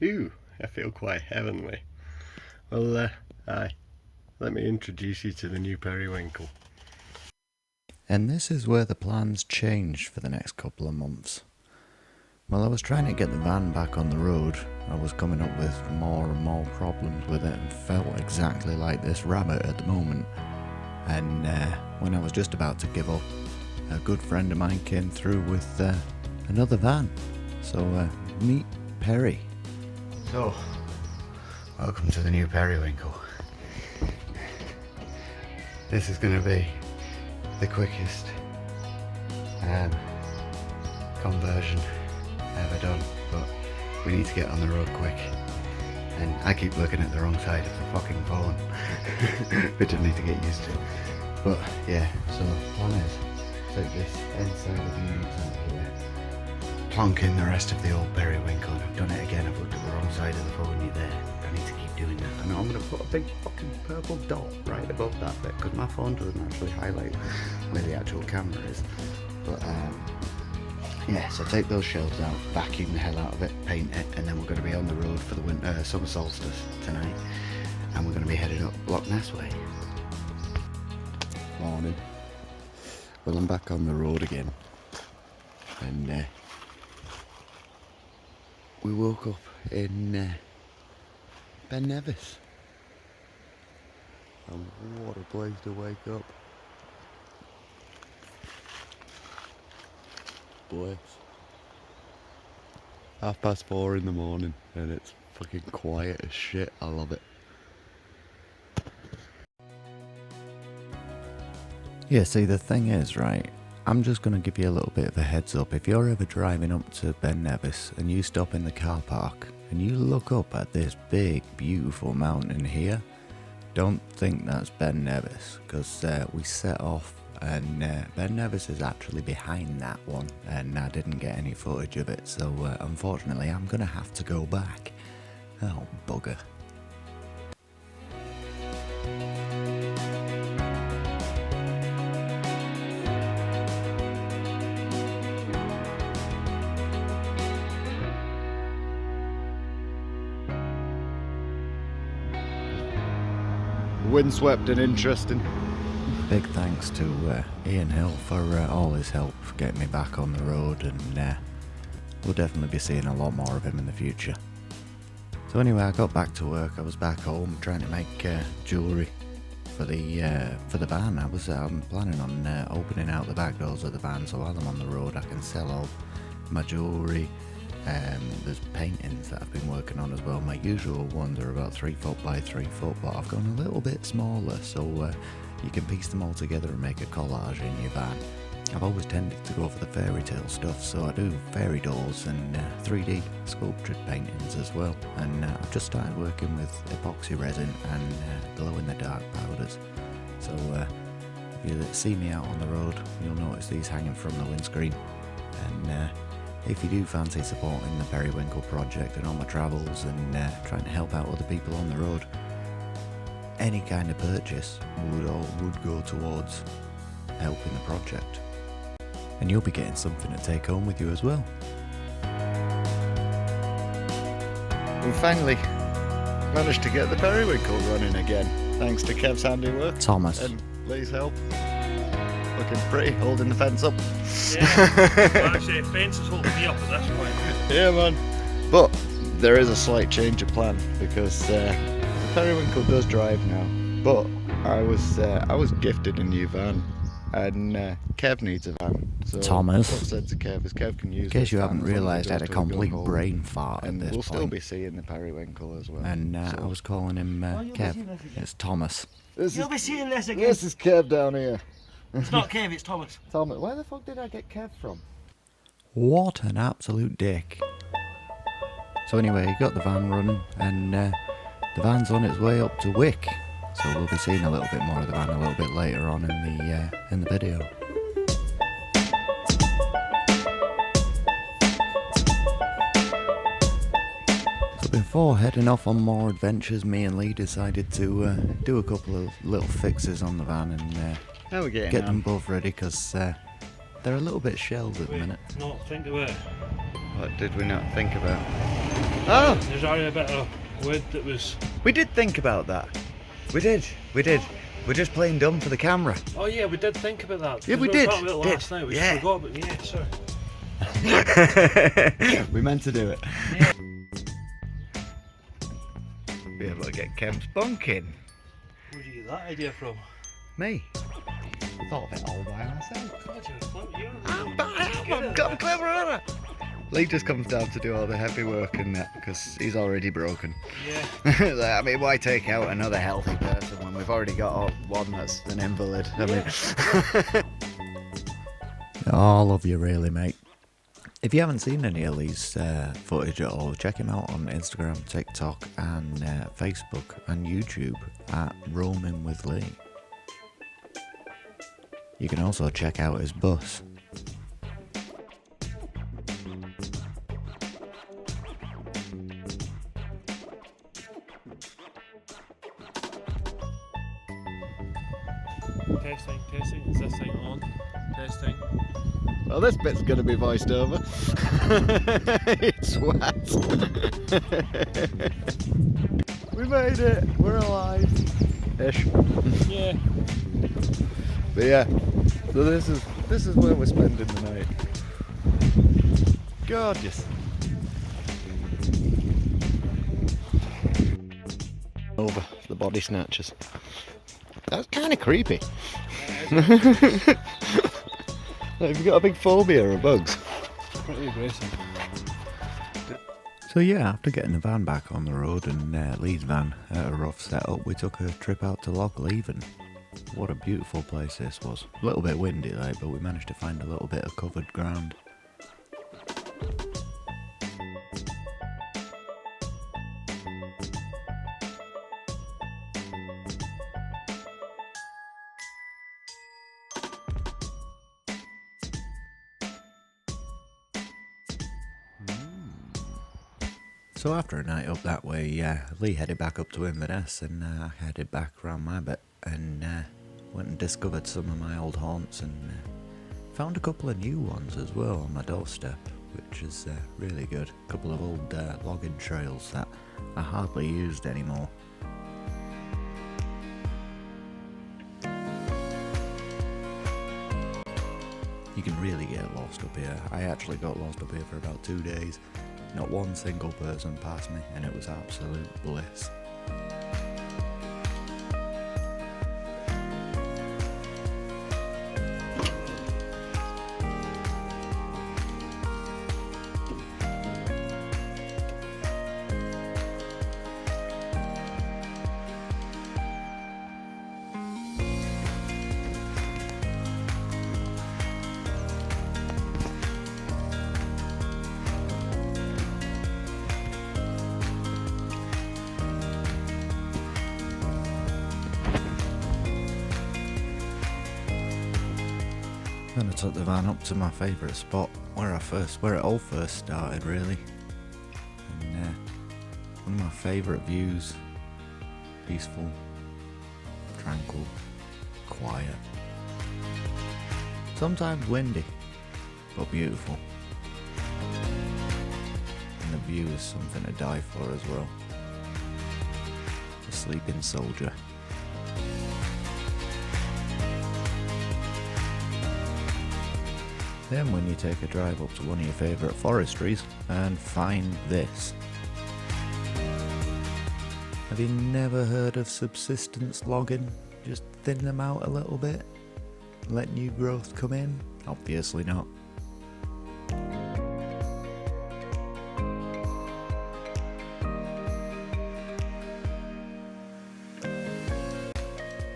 Ooh, I feel quite heavenly. Well, hi. Let me introduce you to the new periwinkle. And this is where the plans changed for the next couple of months. While I was trying to get the van back on the road, I was coming up with more and more problems with it and felt exactly like this rabbit at the moment. And when I was just about to give up, a good friend of mine came through with another van. So meet Perry. So, welcome to the new periwinkle. This is going to be the quickest conversion ever done, but we need to get on the road quick. And I keep looking at the wrong side of the fucking phone, which I need to get used to. But yeah, so the plan is take this inside of the unit out here, plonk in the rest of the old periwinkle, and I've done it again. I've looked at the wrong side of the phone. You're there. I need to keep doing that. And I'm going to put a big fucking purple dot right above that bit because my phone doesn't actually highlight where the actual camera is. But yeah, so take those shelves out, vacuum the hell out of it, paint it, and then we're going to be on the road for the summer solstice tonight, and we're going to be headed up Loch Ness way. Morning. Well, I'm back on the road again. And we woke up in Ben Nevis. And what a place to wake up. Bliss. 4:30 in the morning and it's fucking quiet as shit. I love it. Yeah, see, the thing is, right, I'm just going to give you a little bit of a heads up. If you're ever driving up to Ben Nevis and you stop in the car park and you look up at this big, beautiful mountain here, don't think that's Ben Nevis, because we set off and Ben Nevis is actually behind that one and I didn't get any footage of it, so unfortunately I'm going to have to go back. Oh, bugger. Windswept and interesting. Big thanks to Ian Hill for all his help getting me back on the road, and we'll definitely be seeing a lot more of him in the future. So anyway, I got back to work. I was back home trying to make jewellery for the van. I'm planning on opening out the back doors of the van, so while I'm on the road I can sell all my jewellery. There's paintings that I've been working on as well. My usual ones are about 3 foot by 3 foot, but I've gone a little bit smaller, so you can piece them all together and make a collage in your van. I've always tended to go for the fairy tale stuff, so I do fairy dolls and 3D sculptured paintings as well. And I've just started working with epoxy resin and glow-in-the-dark powders. So if you see me out on the road, you'll notice these hanging from the windscreen. And if you do fancy supporting the Periwinkle project and all my travels and trying to help out other people on the road, any kind of purchase would go towards helping the project. And you'll be getting something to take home with you as well. We finally managed to get the periwinkle running again, thanks to Kev's handiwork. Thomas. And Lee's help. Looking pretty, holding the fence up. Yeah, actually the fence is holding me up at this point. Yeah, man. But there is a slight change of plan because the periwinkle does drive now. But I was gifted a new van, and Kev needs a van. So Thomas. what I said to Kev is Kev can use. In case this you van haven't as long as realised, he I had goes a to complete hole. brain fart And at this we'll still point. be seeing the periwinkle as well. And I was calling him Kev. It's Thomas. You'll be seeing this again. This is Kev down here. It's not Kev, it's Thomas. Thomas, where the fuck did I get Kev from? What an absolute dick. So anyway, he got the van running, and the van's on its way up to Wick. So we'll be seeing a little bit more of the van a little bit later on in the video. So before heading off on more adventures, me and Lee decided to do a couple of little fixes on the van and How are we getting get on? them both ready, because they're a little bit shelled at the minute. Not think about it. What did we not think about? Oh, There's already a bit of wood that was. we did think about that. We did. We're just playing dumb for the camera. Oh yeah, we did think about that. Yeah, we were did, talking about it did, last night. We yeah. forgot, but yeah, sorry. We meant to do it. Be able to get Kemp's bunk in. Where did you get that idea from? Me. I thought of it all by myself. God, you're clever. I'm clever, aren't I? Lee just comes down to do all the heavy work and that because he's already broken. Yeah. I mean, why take out another healthy person when we've already got one that's an invalid? I mean, I love you really, mate. If you haven't seen any of these footage at all, check him out on Instagram, TikTok and Facebook and YouTube at Roaming with Lee. You can also check out his bus. Testing. Is this thing on? Testing. well, this bit's going to be voiced over. It's wet. We made it. We're alive. Ish. Yeah. But yeah, so this is where we're spending the night. Gorgeous. Over the body snatchers. That's kind of creepy. Have you got a big phobia of bugs? Pretty aggressive. So yeah, after getting the van back on the road and Lee's van at a rough setup, we took a trip out to Loch Leven. What a beautiful place this was. A little bit windy like, but we managed to find a little bit of covered ground. So after a night up that way, Lee headed back up to Inverness and I headed back round my bit and went and discovered some of my old haunts and found a couple of new ones as well on my doorstep, which is really good. A couple of old logging trails that are hardly used anymore. You can really get lost up here. I actually got lost up here for about 2 days. Not one single person passed me, and it was absolute bliss. Then I took the van up to my favourite spot, where it all first started really. And one of my favourite views, peaceful, tranquil, quiet. Sometimes windy, but beautiful. And the view is something to die for as well. The sleeping soldier. Then when you take a drive up to one of your favourite forestries and find this. Have you never heard of subsistence logging? Just thin them out a little bit, let new growth come in? Obviously not.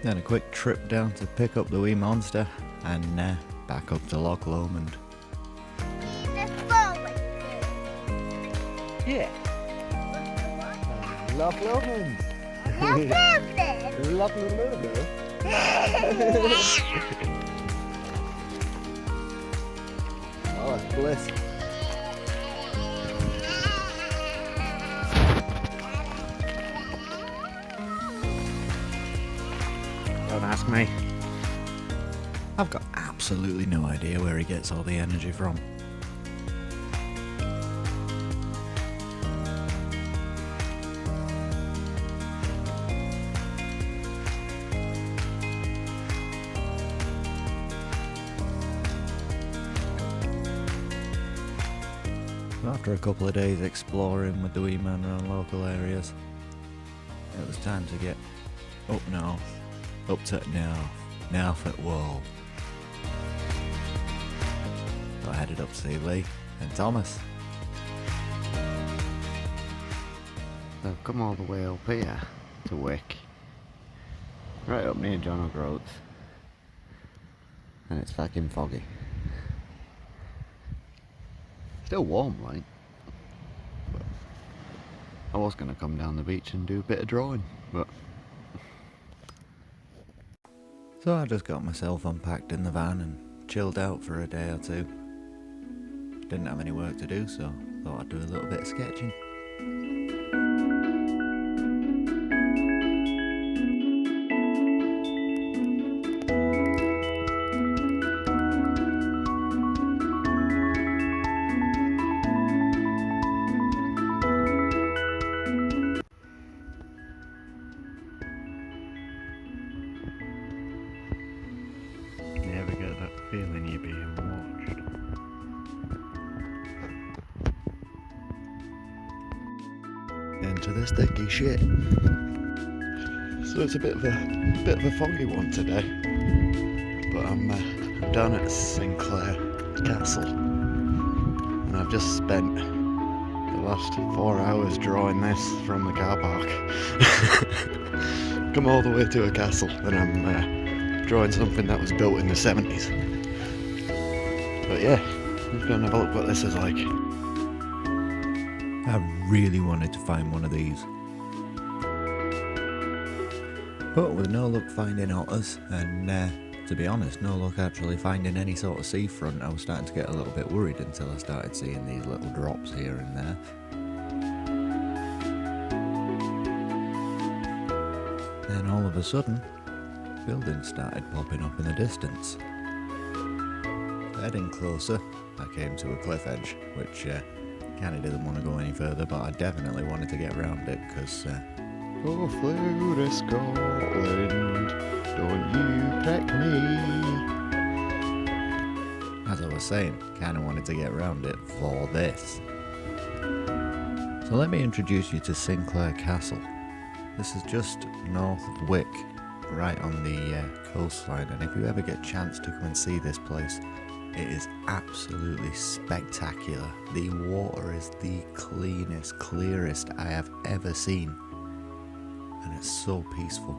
Then a quick trip down to pick up the wee monster and back up to Loch Lomond. Yeah. Loch Lomond. Loch Lomond. Oh, that's bliss. Don't ask me. I've got absolutely no idea where he gets all the energy from. after a couple of days exploring with the wee man around local areas, it was time to get up north, up to North at Wall. So I headed up to see Lee and Thomas. So I've come all the way up here to Wick, right up near John O'Groats, and it's fucking foggy. Still warm, like, but I was going to come down the beach and do a bit of drawing, but... So I just got myself unpacked in the van and chilled out for a day or two. Didn't have any work to do, so thought I'd do a little bit of sketching. You ever get that feeling you're being watched? Into this dinky shit. So it's a bit of a foggy one today, but I'm down at Sinclair Castle, and I've just spent the last 4 hours drawing this from the car park. Come all the way to a castle, and I'm drawing something that was built in the 70s. But yeah, let's go and have a look what this is like. I really wanted to find one of these, but with no luck finding otters, and to be honest, no luck actually finding any sort of seafront, I was starting to get a little bit worried until I started seeing these little drops here and there. Then all of a sudden, buildings started popping up in the distance. Heading closer, I came to a cliff edge, which kinda didn't want to go any further, but I definitely wanted to get around it because Oh, flew to Scotland, don't you peck me. as I was saying, kinda wanted to get around it for this. So let me introduce you to Sinclair Castle. This is just north of Wick, right on the coastline, and if you ever get a chance to come and see this place, it is absolutely spectacular. The water is the cleanest, clearest I have ever seen, and it's so peaceful.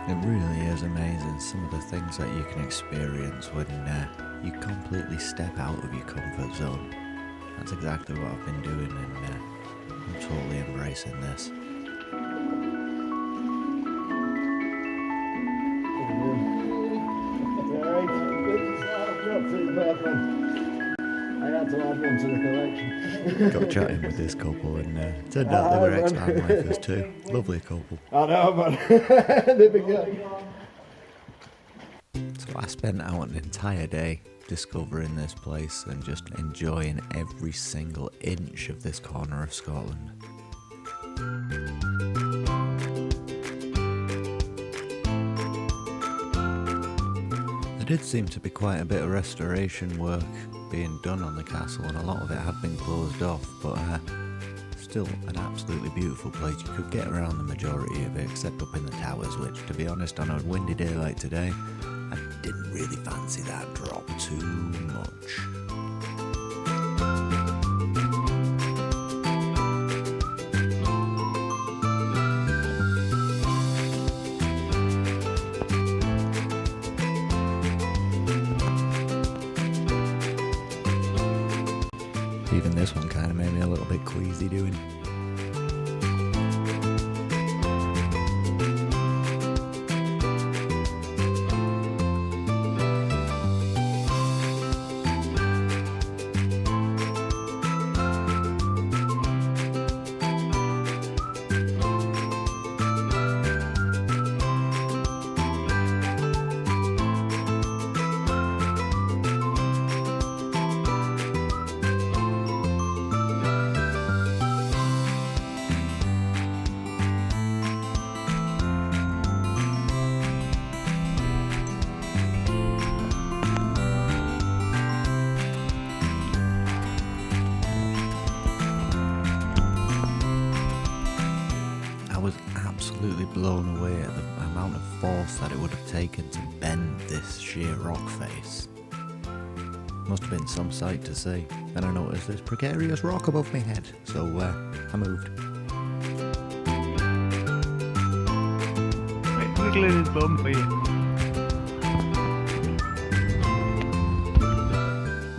It really is amazing some of the things that you can experience when you completely step out of your comfort zone. That's exactly what I've been doing, and I'm totally embracing this. I had to add one to the collection. Got chatting with this couple, and turned out they were ex-band lifers too. Lovely couple. I know, but they've been good. So I spent out an entire day discovering this place and just enjoying every single inch of this corner of Scotland. There did seem to be quite a bit of restoration work being done on the castle, and a lot of it had been closed off, but still an absolutely beautiful place. You could get around the majority of it, except up in the towers, which, to be honest, on a windy day like today, I didn't really fancy that drop too much. Even this one kind of made me a little bit queasy doing. absolutely blown away at the amount of force that it would have taken to bend this sheer rock face. Must have been some sight to see. Then I noticed this precarious rock above my head, so I moved. Wiggling his bum for you.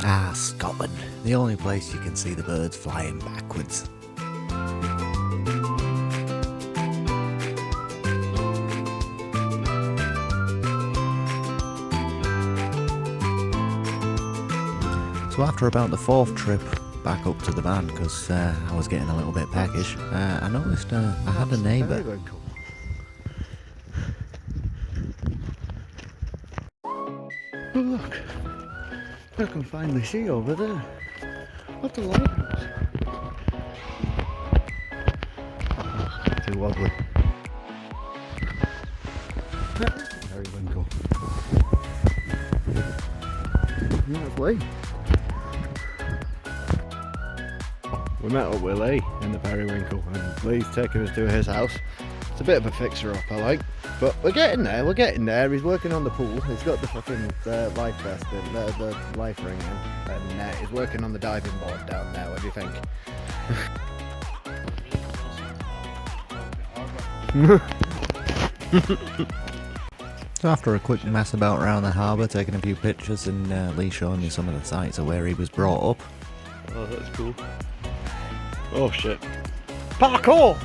Ah, Scotland. The only place you can see the birds flying backwards. So after about the fourth trip back up to the van, because I was getting a little bit peckish, I noticed I had a neighbour. Oh look, I can finally see over there. What the lighthouse? Too wobbly. Periwinkle. Lovely. We met up with Lee in the Periwinkle, and Lee's taking us to his house. It's a bit of a fixer-up, I like, but we're getting there. He's working on the pool. He's got the fucking life vest in, the life ring in, and he's working on the diving board down there. What do you think? So after a quick mess about around the harbour, taking a few pictures, and Lee showing me some of the sites of where he was brought up. Oh, that's cool. Oh shit. Parkour!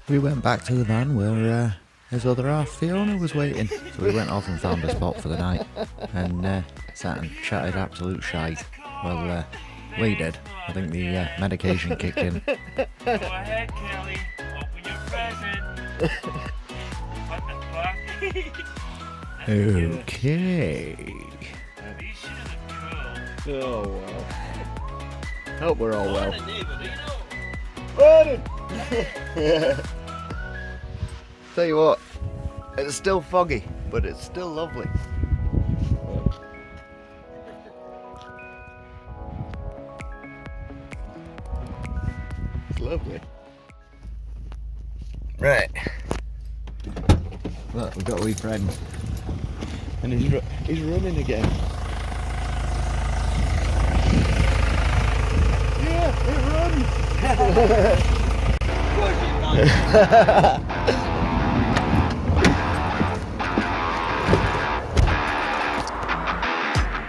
We went back to the van where his other half, Fiona, was waiting. So we went off and found a spot for the night, and sat and chatted absolute shite. Well, Lee did. I think the medication kicked in. Go ahead, Kelly. Open your present. What the fuck? Okay. These shoes are cool. Oh well. Hope we're all well. Morning, neighbour, do you know? Yeah. Tell you what, it's still foggy, but it's still lovely. It's lovely. Right. Look, we've got a wee friend. And he's running again. Yeah, it runs!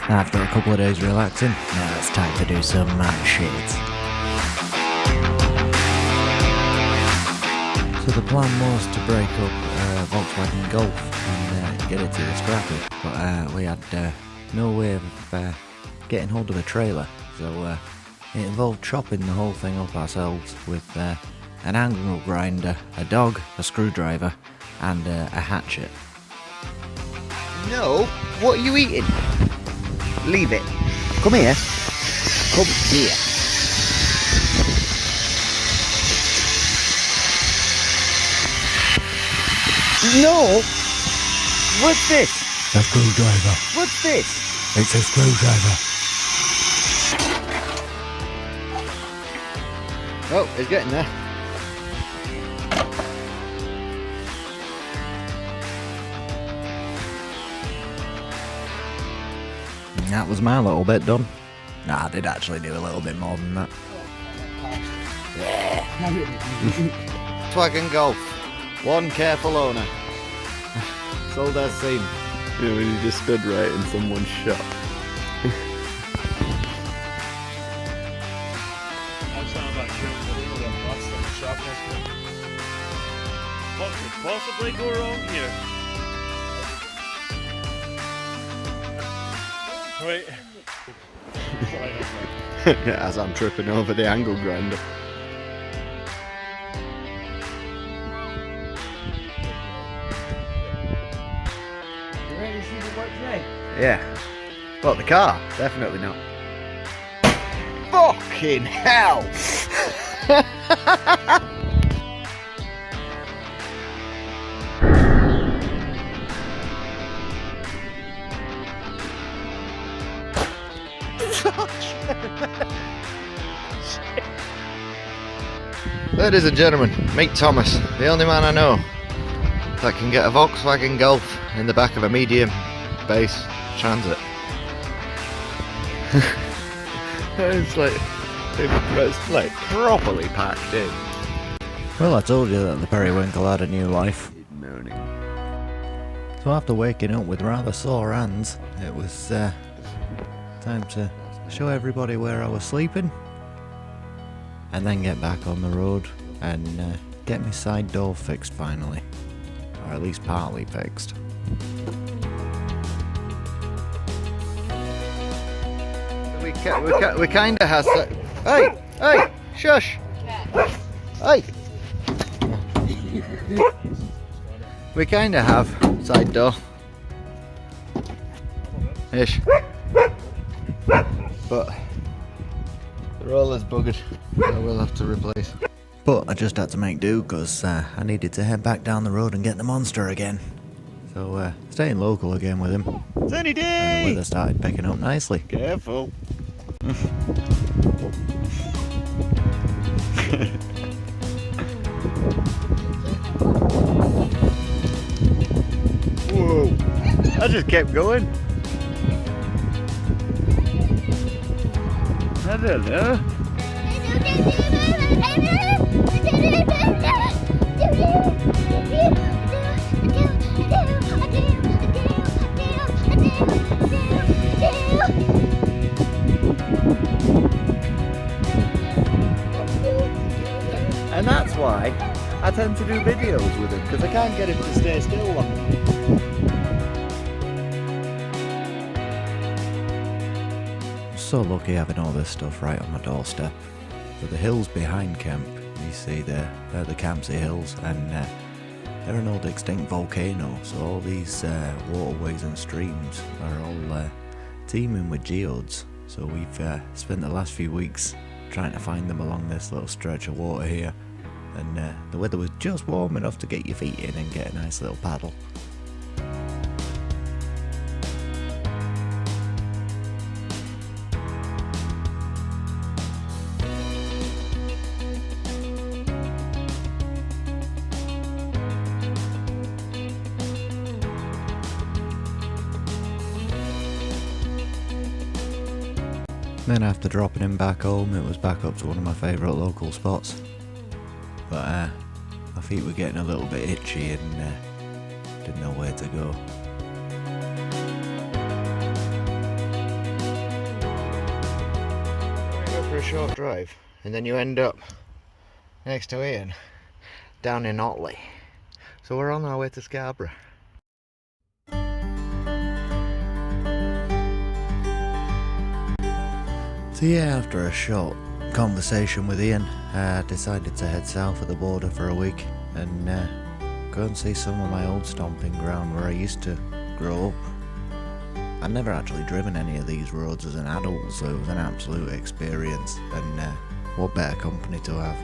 After a couple of days relaxing, now it's time to do some mad shit. So the plan was to break up Volkswagen Golf and get it to the scrappy, but we had no way of getting hold of a trailer, so it involved chopping the whole thing up ourselves with an angle grinder, a dog, a screwdriver, and a hatchet. No, what are you eating? Leave it. Come here. Come here. No! What's this? A screwdriver. What's this? It's a screwdriver. Oh, he's getting there. That was my little bit done. Nah, I did actually do a little bit more than that. Volkswagen Golf. One careful owner. Sold as seen. You know, when you just stood right in someone's shop. I'm talking about you. That bus on the shop next to me. What could possibly go wrong here? Wait. As I'm tripping over the angle grinder. You ready to see the work today? Yeah. Well, the car? Definitely not. Fucking hell! Ladies and gentlemen, meet Thomas, the only man I know that can get a Volkswagen Golf in the back of a medium base Transit. it's like properly packed in. Well, I told you that the periwinkle had a new life. So after waking up with rather sore hands, it was time to show everybody where I was sleeping, and then get back on the road and get my side door fixed finally, or at least partly fixed. We kind of has to. Hey, shush. Hey. We kind of have side door ish, but the roller's buggered, so we'll have to replace. But I just had to make do because I needed to head back down the road and get the monster again. So staying local again with him. Sunny And the day! weather started picking up nicely. Careful. Whoa! I just kept going. I don't know. And that's why I tend to do videos with him, because I can't get him to stay still long enough. So lucky having all this stuff right on my doorstep. So the hills behind camp, you see there, they're the Campsie Hills, and they're an old extinct volcano, so all these waterways and streams are all teeming with geodes. So we've spent the last few weeks trying to find them along this little stretch of water here, and the weather was just warm enough to get your feet in and get a nice little paddle. Then after dropping him back home, it was back up to one of my favourite local spots. But my feet were getting a little bit itchy and didn't know where to go. You go for a short drive, and then you end up next to Ian, down in Otley. So we're on our way to Scarborough. So yeah, after a short conversation with Ian, I decided to head south of the border for a week and go and see some of my old stomping ground where I used to grow up. I'd never actually driven any of these roads as an adult, so it was an absolute experience, and what better company to have.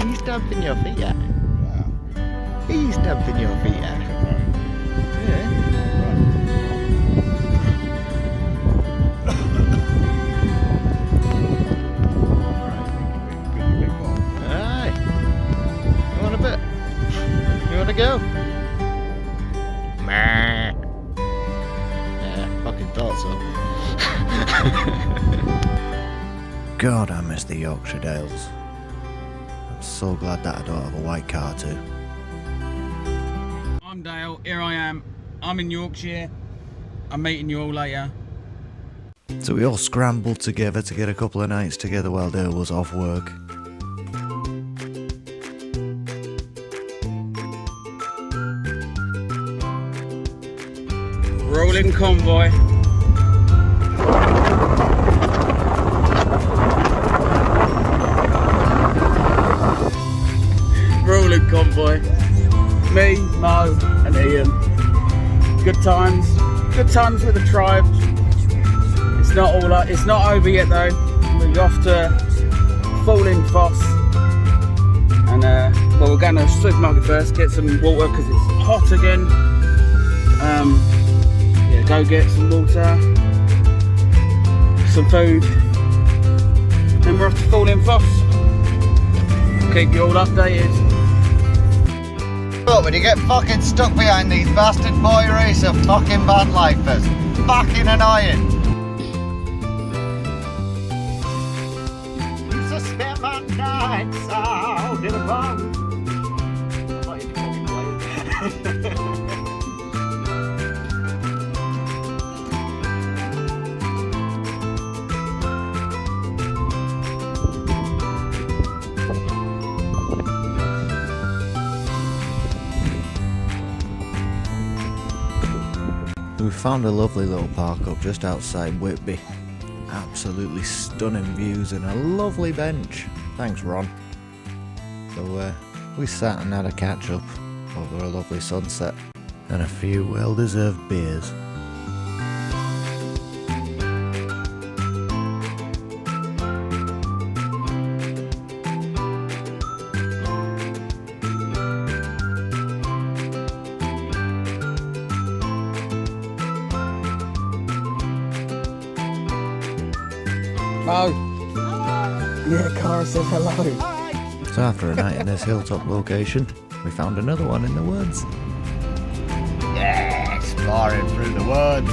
He's stamping your feet out. He's stamping your feet out. Yeah. Aye. You want a bit? You want to go? Yeah, fucking thought so. God, I miss the Yorkshire Dales. I'm so glad that I don't have a white car too. I'm Dale, here I am. I'm in Yorkshire. I'm meeting you all later. So we all scrambled together to get a couple of nights together while Dale was off work. Rolling convoy. Rolling convoy. Me, Mo, and Ian. Good times with the tribe. It's not over yet though. We're off to Falling Foss, and well, we're going to the supermarket first, get some water because it's hot again. Yeah, go get some water, some food, and we're off to Falling Foss. Keep you all updated. But when you get fucking stuck behind these bastard boy racer fucking van lifers, fucking annoying. So spend my nights out in a van. I thought you'd be fucking playing. We found a lovely little park up just outside Whitby. Absolutely stunning views and a lovely bench. Thanks, Ron. So we sat and had a catch up over a lovely sunset and a few well-deserved beers. Oh. Yeah, Cara said hello. So after a night in this hilltop location, we found another one in the woods. Yeah, exploring through the woods.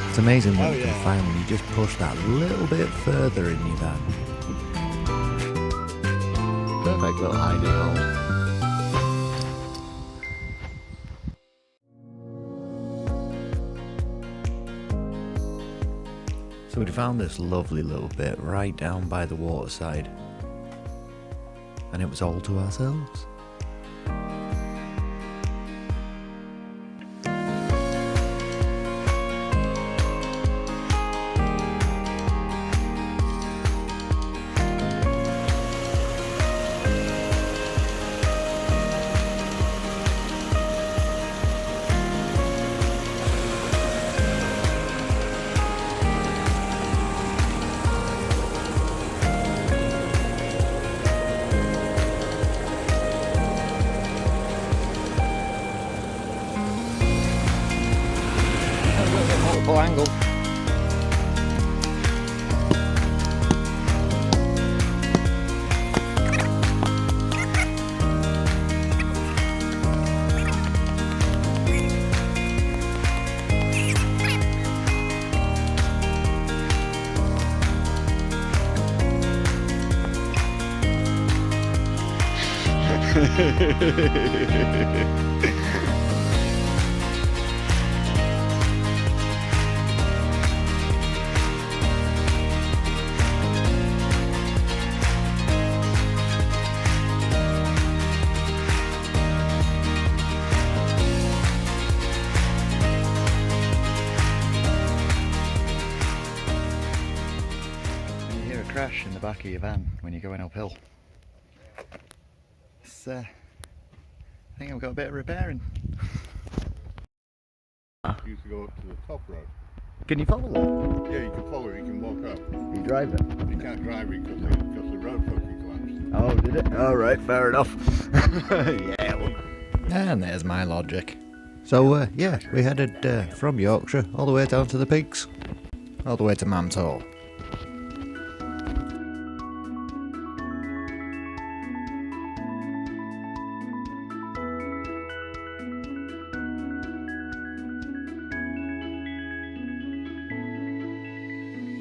It's amazing what you can find when you just push that little bit further in your van. Perfect little hidey hole. So we found this lovely little bit right down by the waterside, and it was all to ourselves. Multiple angle. You hear a crash in the back of your van when you're going uphill. It's, I think I've got a bit of repairing. You used to go up to the top road. Can you follow that? Yeah, you can follow it, you can walk up. You drive it? You can't drive it because the road fucking collapsed. Oh, did it? Alright, fair enough. Yeah, well. And there's my logic. So yeah, we headed from Yorkshire all the way down to the pigs, all the way to Mam's Hall.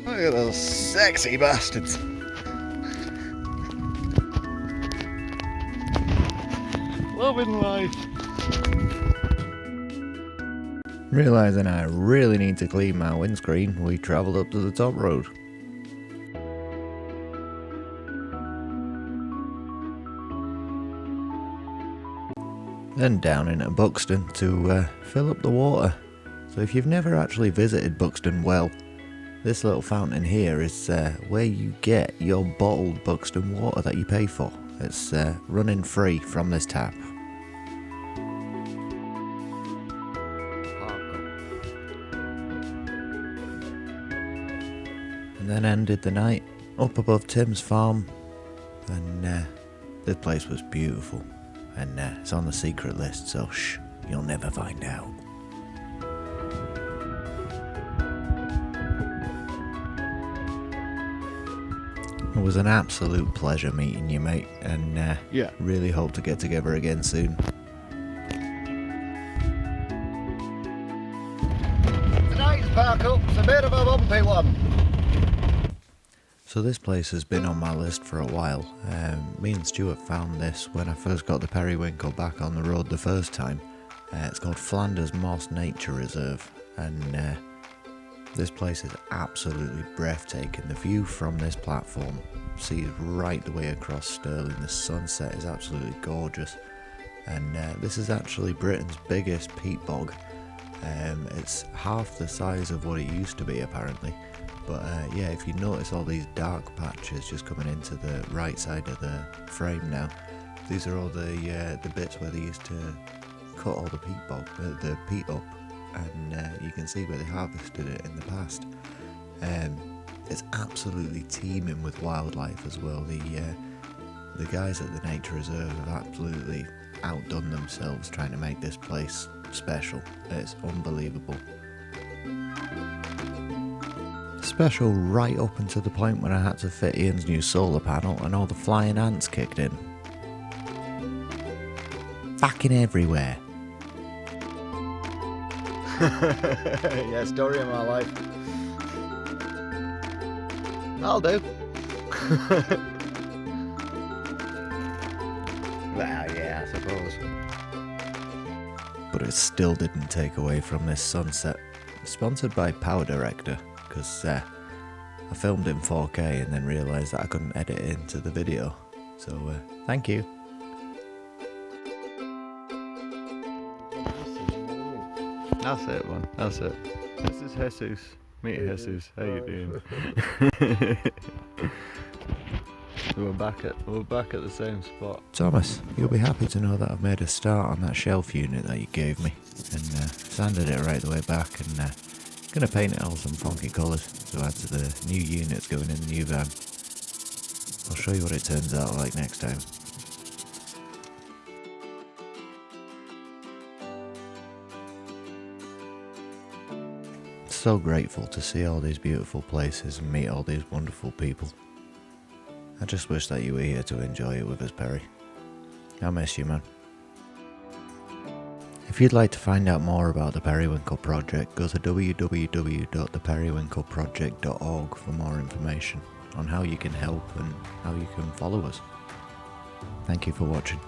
Look at those sexy bastards. Loving life. Realising I really need to clean my windscreen, we travelled up to the top road. Then down into Buxton to fill up the water. So if you've never actually visited Buxton Well, this little fountain here is where you get your bottled Buxton water that you pay for. It's running free from this tap. And then ended the night up above Tim's farm, and this place was beautiful, and it's on the secret list, so shh, you'll never find out. It was an absolute pleasure meeting you, mate, and Yeah. really hope to get together again soon. Tonight's park up's a bit of a bumpy one. So this place has been on my list for a while. Me and Stuart found this when I first got the periwinkle back on the road the first time. It's called Flanders Moss Nature Reserve, and this place is absolutely breathtaking. The view from this platform sees right the way across Stirling. The sunset is absolutely gorgeous, and this is actually Britain's biggest peat bog. It's half the size of what it used to be apparently, but yeah, if you notice all these dark patches just coming into the right side of the frame now, these are all the bits where they used to cut all the peat up, and you can see where they harvested it in the past. It's absolutely teeming with wildlife as well. The guys at the nature reserve have absolutely outdone themselves trying to make this place special. It's unbelievable. Special right up until the point when I had to fit Ian's new solar panel and all the flying ants kicked in. Fucking everywhere. Yeah, story of my life. I'll do. Well, yeah, I suppose. But it still didn't take away from this sunset. Sponsored by Power Director, because I filmed in 4K and then realised that I couldn't edit it into the video. So thank you. That's it, man. That's it. This is Jesus. Meet Jesus. How you doing? We're back at the same spot. Thomas, you'll be happy to know that I've made a start on that shelf unit that you gave me, and sanded it right the way back, and gonna paint it all some funky colours to add to the new units going in the new van. I'll show you what it turns out like next time. So grateful to see all these beautiful places and meet all these wonderful people. I just wish that you were here to enjoy it with us, Perry. I miss you, man. If you'd like to find out more about the Periwinkle Project, go to www.theperiwinkleproject.org for more information on how you can help and how you can follow us. Thank you for watching.